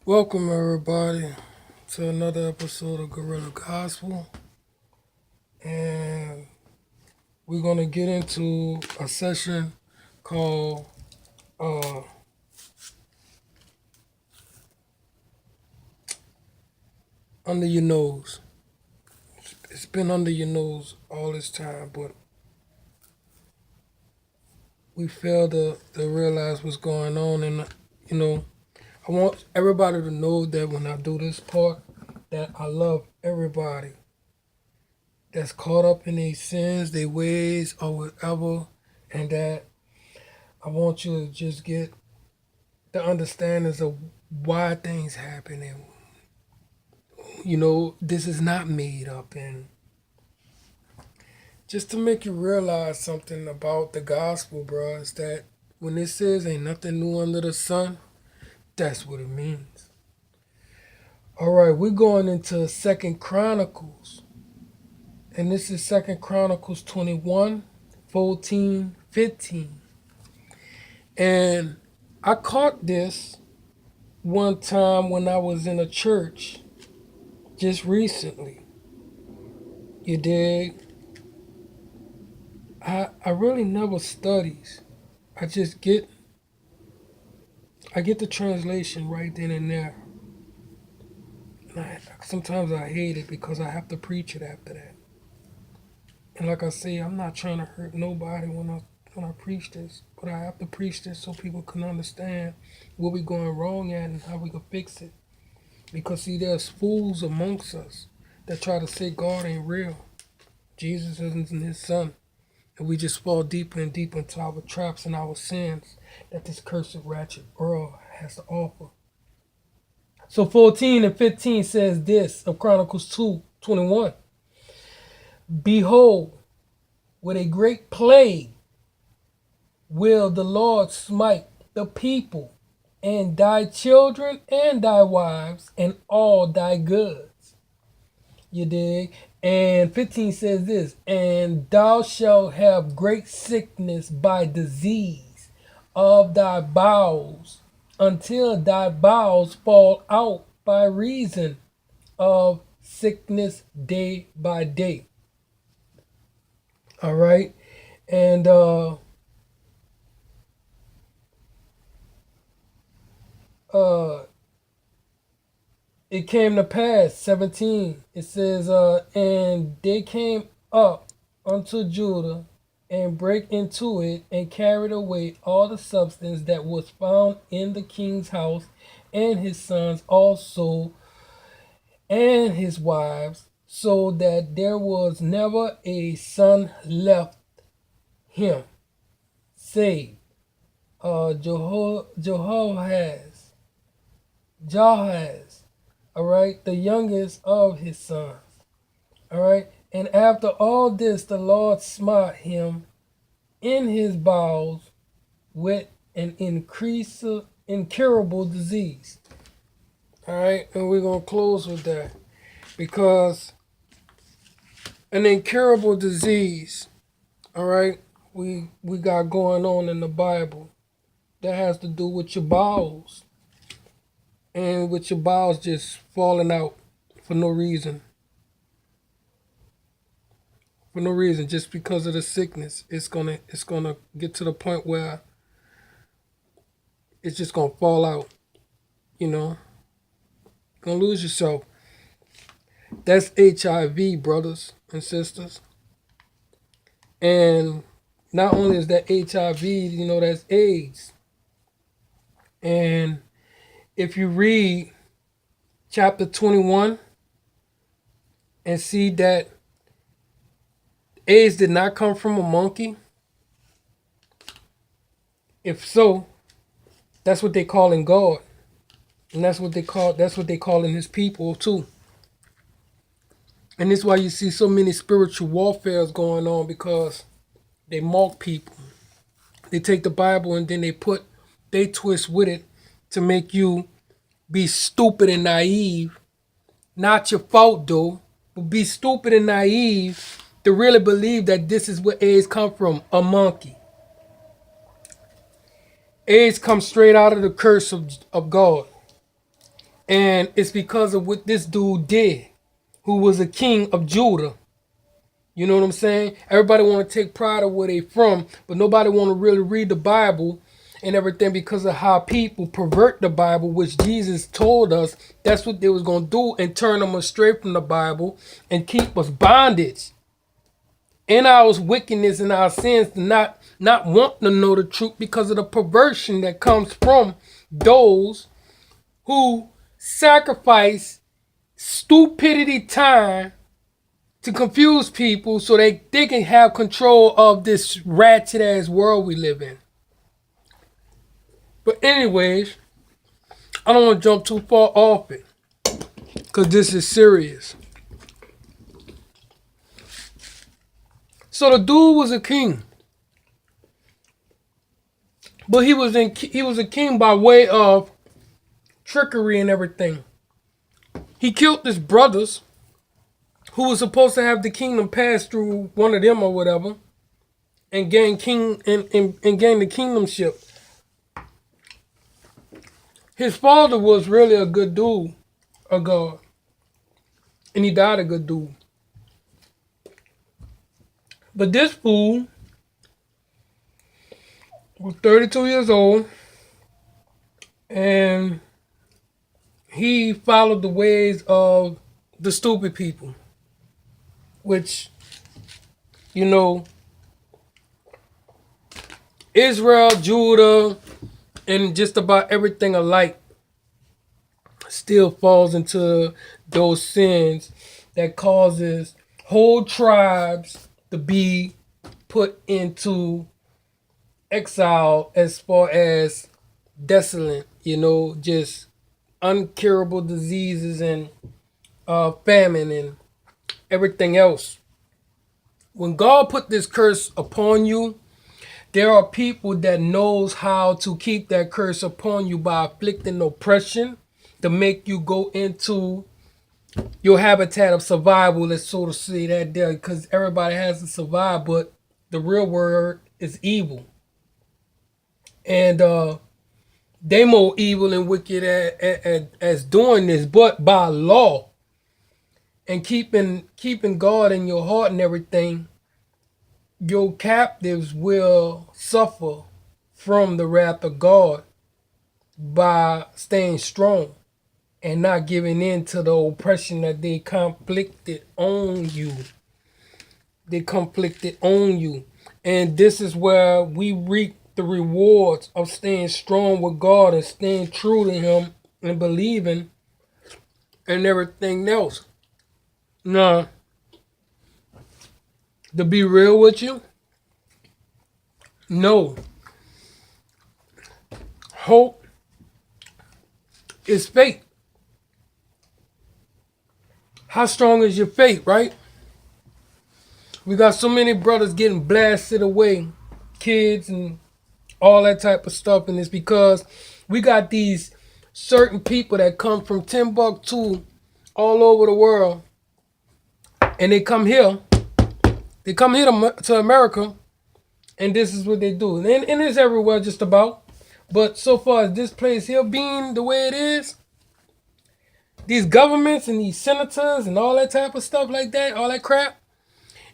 Welcome, everybody, to another episode of Gorilla Gospel. And we're going to get into a session called uh, Under Your Nose. It's been under your nose all this time, but we failed to realize what's going on. And, you know, I want everybody to know that when I do this part, that I love everybody that's caught up in their sins, their ways, or whatever, and that I want you to just get the understandings of why things happen, and this is not made up, and just to make you realize something about the gospel, bro, is that when it says ain't nothing new under the sun, that's what it means. All right, we're going into Second Chronicles, and this is Second Chronicles 21, 14, 15. And I caught this one time when I was in a church just recently. You dig? I really never studies. I just get the translation right then and there. And sometimes I hate it because I have to preach it after that. And like I say, I'm not trying to hurt nobody when I preach this, but I have to preach this so people can understand what we're going wrong at and how we can fix it. Because see, there's fools amongst us that try to say God ain't real. Jesus isn't his son. And we just fall deeper and deeper into our traps and our sins that this cursed ratchet world has to offer. So 14 and 15 says this of Chronicles 2:21. Behold, with a great plague will the Lord smite the people, and thy children and thy wives and all thy goods. You dig? And 15 says this, and thou shalt have great sickness by disease of thy bowels, until thy bowels fall out by reason of sickness day by day. All right. And uh it came to pass, 17, it says, and they came up unto Judah and brake into it and carried away all the substance that was found in the king's house, and his sons also, and his wives, so that there was never a son left him, save Jahaz, all right, the youngest of his sons. All right. And after all this, the Lord smote him in his bowels with an incurable disease. All right. And we're going to close with that because an incurable disease, all right, we got going on in the Bible that has to do with your bowels and with your bowels just falling out for no reason. For no reason, just because of the sickness, it's gonna get to the point where it's just gonna fall out. You know, gonna lose yourself. That's HIV, brothers and sisters. And not only is that HIV, that's AIDS. And if you read chapter 21 and see that AIDS did not come from a monkey, if so, that's what they call in God. And that's what they call in his people too. And this is why you see so many spiritual warfares going on, because they mock people. They take the Bible and then they twist with it to make you be stupid and naive. Not your fault though, but be stupid and naive to really believe that this is where AIDS come from, a monkey. AIDS comes straight out of the curse of God. And it's because of what this dude did, who was a king of Judah. You know what I'm saying? Everybody want to take pride of where they from, but nobody want to really read the Bible and everything because of how people pervert the Bible, which Jesus told us that's what they was going to do, and turn them astray from the Bible and keep us bondage in our wickedness and our sins, to not want to know the truth because of the perversion that comes from those who sacrifice stupidity time to confuse people so they can have control of this ratchet ass world we live in. But anyways, I don't want to jump too far off it because this is serious. So the dude was a king, but he was a king by way of trickery and everything. He killed his brothers who was supposed to have the kingdom pass through one of them or whatever, and gain gain the kingdomship. His father was really a good dude, a god, and he died a good dude. But this fool was 32 years old, and he followed the ways of the stupid people, which, you know, Israel, Judah, and just about everything alike still falls into those sins that causes whole tribes to be put into exile, as far as desolate, just uncurable diseases and famine and everything else. When God put this curse upon you, there are people that knows how to keep that curse upon you by afflicting oppression to make you go into your habitat of survival, let's sort of say that there, because everybody has to survive, but the real word is evil. And they more evil and wicked as doing this, but by law and keeping God in your heart and everything, your captives will suffer from the wrath of God by staying strong and not giving in to the oppression that they conflicted on you. They conflicted on you. And this is where we reap the rewards of staying strong with God and staying true to Him and believing and everything else. Now, to be real with you, no. Hope is faith. How strong is your faith, right? We got so many brothers getting blasted away, kids and all that type of stuff, and it's because we got these certain people that come from Timbuktu all over the world, and they come here to America, and this is what they do. And it's everywhere just about. But so far as this place here being the way it is, these governments and these senators and all that type of stuff like that, all that crap,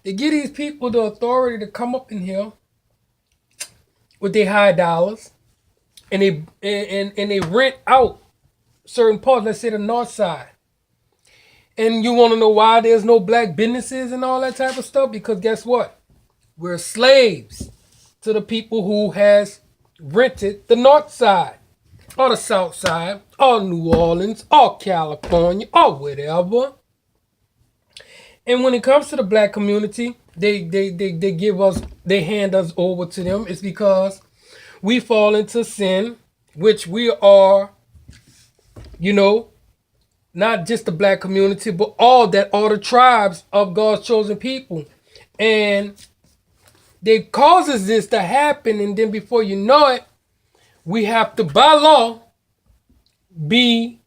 they give these people the authority to come up in here with their high dollars, and they rent out certain parts, let's say the north side. And you want to know why there's no black businesses and all that type of stuff? Because guess what? We're slaves to the people who has rented the north side or the south side or New Orleans or California or whatever. And when it comes to the black community, they hand us over to them. It's because we fall into sin, which we are, not just the black community, but all the tribes of God's chosen people. And they causes this to happen, and then before you know it, we have to, by law, be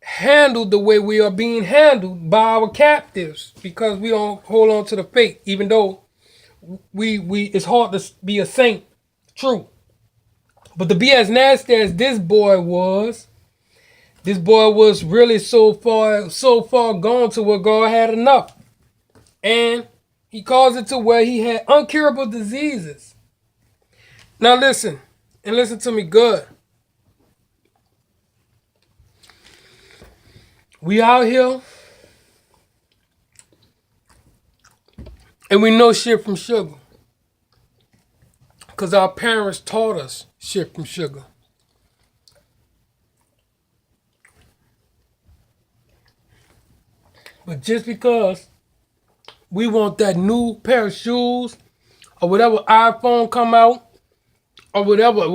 handled the way we are being handled by our captives, because we don't hold on to the faith, even though we it's hard to be a saint, true. But to be as nasty as this boy was, This boy was really so far gone to where God had enough. And he caused it to where he had uncurable diseases. Now listen, and listen to me good. We out here and we know shit from sugar. Because our parents taught us shit from sugar. But just because we want that new pair of shoes or whatever iPhone come out or whatever,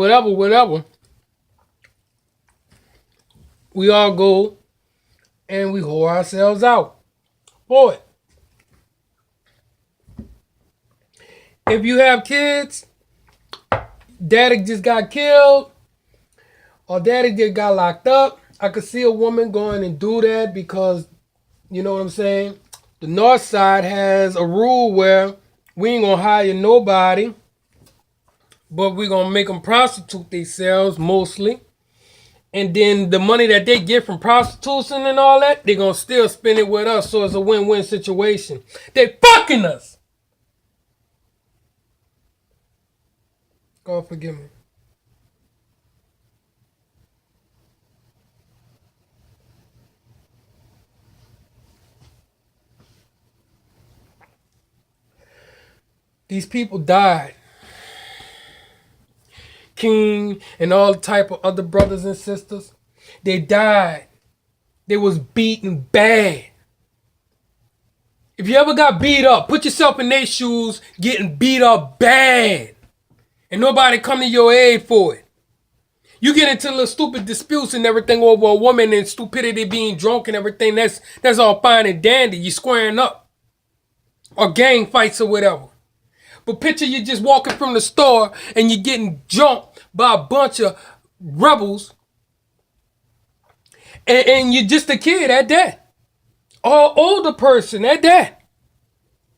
we all go and we whore ourselves out for it. If you have kids, daddy just got killed or daddy just got locked up, I could see a woman going and do that because, you know what I'm saying? The north side has a rule where we ain't gonna hire nobody, but we gonna make them prostitute themselves mostly. And then the money that they get from prostitution and all that, they gonna still spend it with us. So it's a win-win situation. They fucking us. God forgive me. These people died. King and all type of other brothers and sisters, they died. They was beaten bad. If you ever got beat up, put yourself in their shoes getting beat up bad. And nobody come to your aid for it. You get into little stupid disputes and everything over a woman and stupidity being drunk and everything. That's all fine and dandy. You squaring up. Or gang fights or whatever. But picture you just walking from the store and you're getting jumped by a bunch of rebels. And you're just a kid at that. Or older person at that.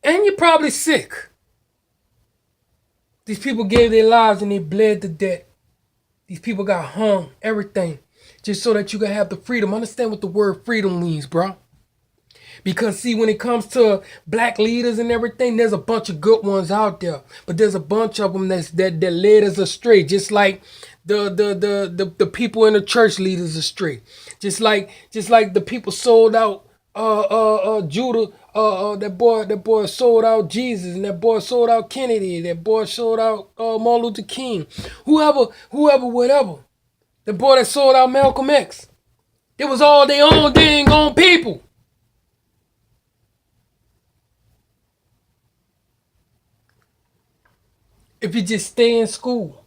And you're probably sick. These people gave their lives and they bled to death. These people got hung, everything. Just so that you can have the freedom. Understand what the word freedom means, bro. Because see, when it comes to black leaders and everything, there's a bunch of good ones out there. But there's a bunch of them that led us astray. Just like the people in the church lead us astray. Just like the people sold out Judah, that boy sold out Jesus, and that boy sold out Kennedy, that boy sold out Martin Luther King, whoever, whatever. The boy that sold out Malcolm X. It was all their own dang on people. If you just stay in school.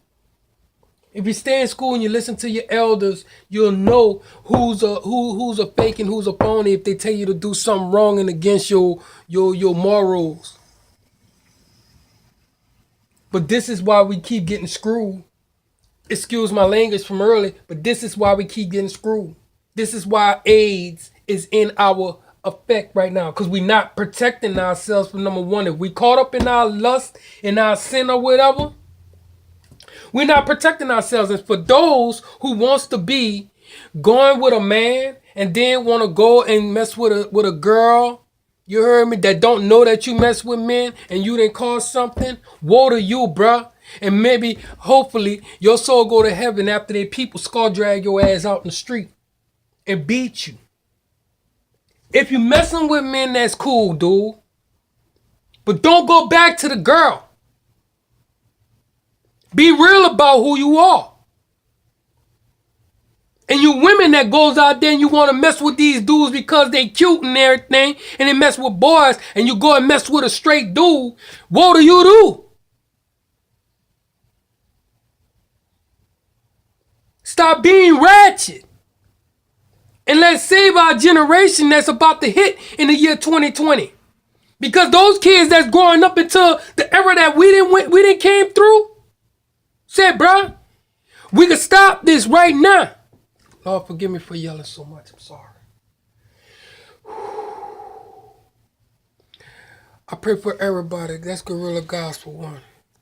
If you stay in school and you listen to your elders, you'll know who's a fake and who's a phony if they tell you to do something wrong and against your morals. But this is why we keep getting screwed. Excuse my language from early, but this is why we keep getting screwed. This is why AIDS is in our effect right now, because we're not protecting ourselves from number one. If we caught up in our lust, in our sin or whatever, we're not protecting ourselves. And for those who wants to be going with a man and then want to go and mess with a girl, you heard me, that don't know that you mess with men and you didn't cause something, woe to you, bruh. And maybe, hopefully, your soul go to heaven after they people skull drag your ass out in the street and beat you. If you messing with men, that's cool, dude. But don't go back to the girl. Be real about who you are. And you women that goes out there and you want to mess with these dudes because they cute and everything, and they mess with boys, and you go and mess with a straight dude, what do you do? Stop being ratchet. And let's save our generation that's about to hit in the year 2020. Because those kids that's growing up into the era that we didn't came through, said, bruh, we can stop this right now. Lord, forgive me for yelling so much. I'm sorry. I pray for everybody. That's Guerrilla Gospel 1.